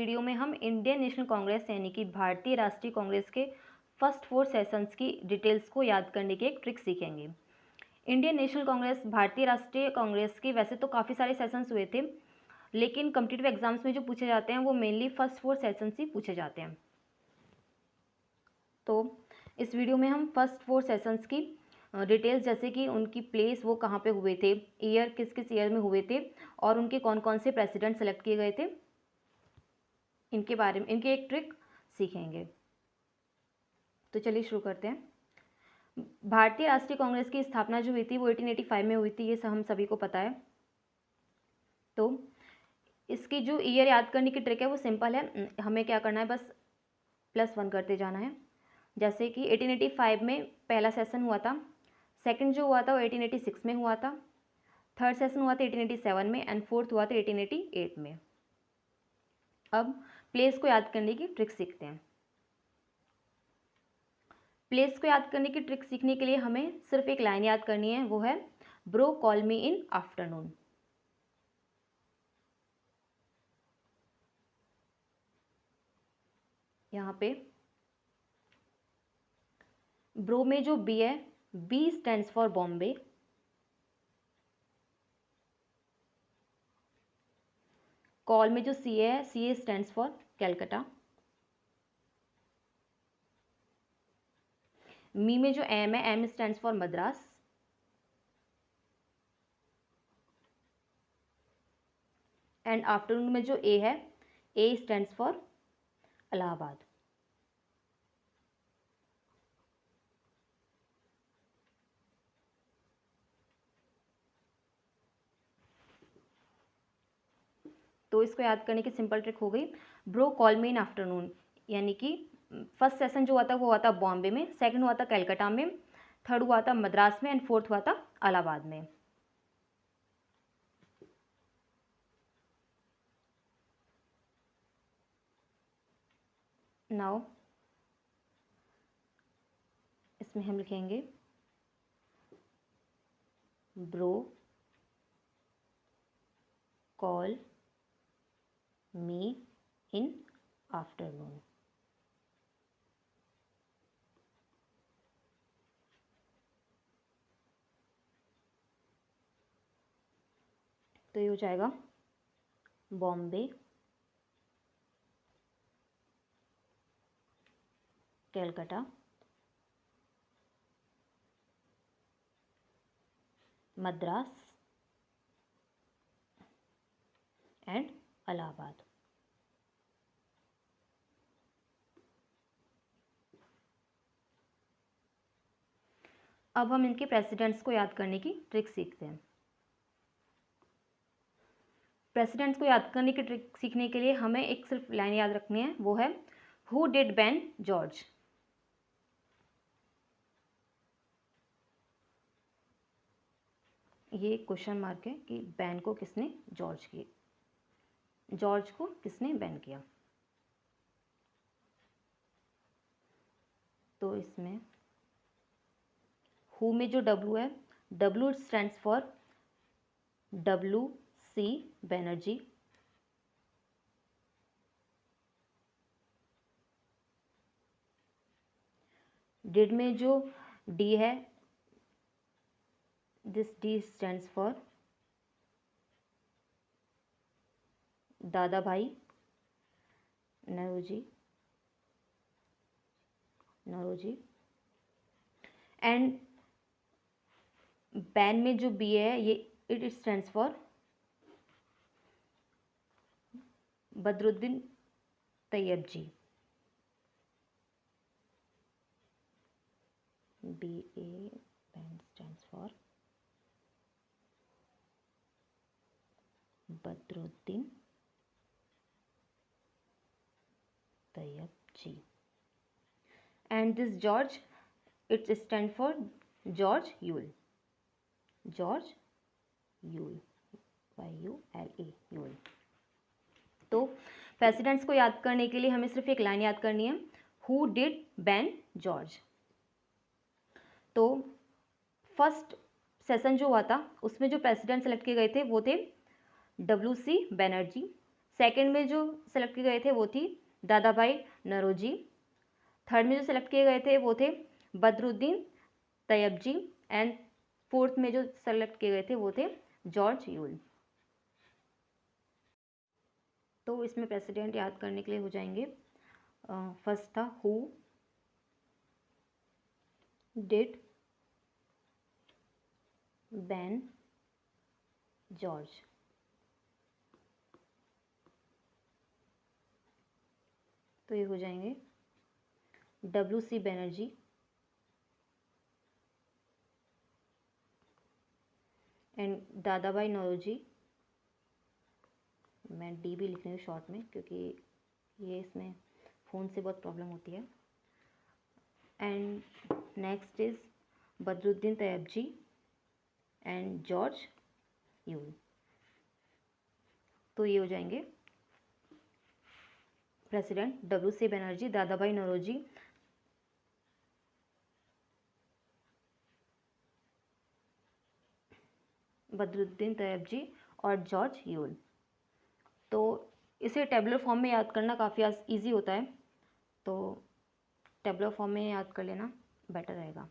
Video में हम Indian national Congress यानी कि भारतीय राष्ट्रीय कांग्रेस के फर्स्ट 4 सेशंस की डिटेल्स को याद करने की एक ट्रिक सीखेंगे। इंडियन नेशनल कांग्रेस भारतीय राष्ट्रीय कांग्रेस के वैसे तो काफ़ी सारे सेशंस हुए थे, लेकिन कॉम्पिटिटिव एग्जाम्स में जो पूछे जाते हैं वो मेनली फर्स्ट 4 सेशंस ही पूछे जाते हैं। तो इस वीडियो में हम फर्स्ट 4 सेशंस की डिटेल्स जैसे कि उनकी प्लेस वो कहाँ पे हुए थे, ईयर किस किस ईयर में हुए थे और उनके कौन कौन से प्रेसिडेंट सेलेक्ट किए गए थे, इनके बारे में इनकी एक ट्रिक सीखेंगे। तो चलिए शुरू करते हैं। भारतीय राष्ट्रीय कांग्रेस की स्थापना जो हुई थी वो 1885 में हुई थी, ये हम सभी को पता है। तो इसकी जो ईयर याद करने की ट्रिक है वो सिंपल है, हमें क्या करना है बस +1 करते जाना है। जैसे कि 1885 में पहला सेशन हुआ था, सेकंड जो हुआ था वो 1886 में हुआ था, थर्ड सेशन हुआ था 1887 में एंड फोर्थ हुआ था 1888 में। अब प्लेस को याद करने की ट्रिक सीखते हैं। प्लेस को याद करने की ट्रिक सीखने के लिए हमें सिर्फ एक लाइन याद करनी है, वो है bro call me in afternoon. यहाँ पे ब्रो में जो बी है, B stands for Bombay, call में जो सी है, C stands for Calcutta, me में जो एम है, M stands for Madras, and afternoon में जो ए है, ए स्टैंड्स फॉर इलाहाबाद। तो इसको याद करने की सिंपल ट्रिक हो गई bro call me in afternoon, यानी कि फर्स्ट सेशन जो हुआ था वो हुआ था बॉम्बे में, सेकंड हुआ था कलकत्ता में, थर्ड हुआ था मद्रास में एंड फोर्थ हुआ था इलाहाबाद में। नाउ इसमें हम लिखेंगे bro call me in afternoon. तो ये हो जाएगा बॉम्बे, कलकत्ता, मद्रास एंड इलाहाबाद। अब हम इनके प्रेसिडेंट्स को याद करने की ट्रिक सीखते हैं। प्रेसिडेंट्स को याद करने की ट्रिक सीखने के लिए हमें एक सिर्फ लाइन याद रखनी है, वो है हु डिड बैन जॉर्ज। ये क्वेश्चन मार्क है कि बैन को किसने जॉर्ज को किसने बैन किया। तो इसमें हु में जो डब्ल्यू है, W stands for WC Banerjee, did में जो डी है, दिस डी स्टैंड्स फॉर दादा भाई नौरोजी एंड बैन में जो बी है, ये it stands for Badruddin Tyabji, BA बैन stands for Badruddin Tyabji and this George it stand for George Yule, YULA Yule. तो प्रेसिडेंट्स को याद करने के लिए हमें सिर्फ एक लाइन याद करनी है, हु डिड बैन जॉर्ज। तो फर्स्ट सेशन जो हुआ था उसमें जो प्रेसिडेंट सेलेक्ट किए गए थे वो थे WC बनर्जी, सेकंड में जो सेलेक्ट किए गए थे वो थी दादा भाई नौरोजी। थर्ड में जो सेलेक्ट किए गए थे वो थे बदरुद्दीन तैयबजी। एंड फोर्थ में जो सेलेक्ट किए गए थे वो थे जॉर्ज यूल। तो इसमें प्रेसिडेंट याद करने के लिए हो जाएंगे, फर्स्ट था हु डिड बैन जॉर्ज। तो ये हो जाएंगे WC बनर्जी एंड दादा भाई नौरोजी। मैं डी भी लिख रही हूँ शॉर्ट में क्योंकि ये इसमें फ़ोन से बहुत प्रॉब्लम होती है। And next is Badruddin Tyabji and George Yule. तो ये हो जाएंगे प्रेसिडेंट WC बनर्जी, दादा भाई नौरोजी, बदरुद्दीन तैयबजी और जॉर्ज यूल। तो इसे टेबुलर फॉर्म में याद करना काफ़ी ईजी होता है, तो टेबुलर फॉर्म में याद कर लेना बेटर रहेगा।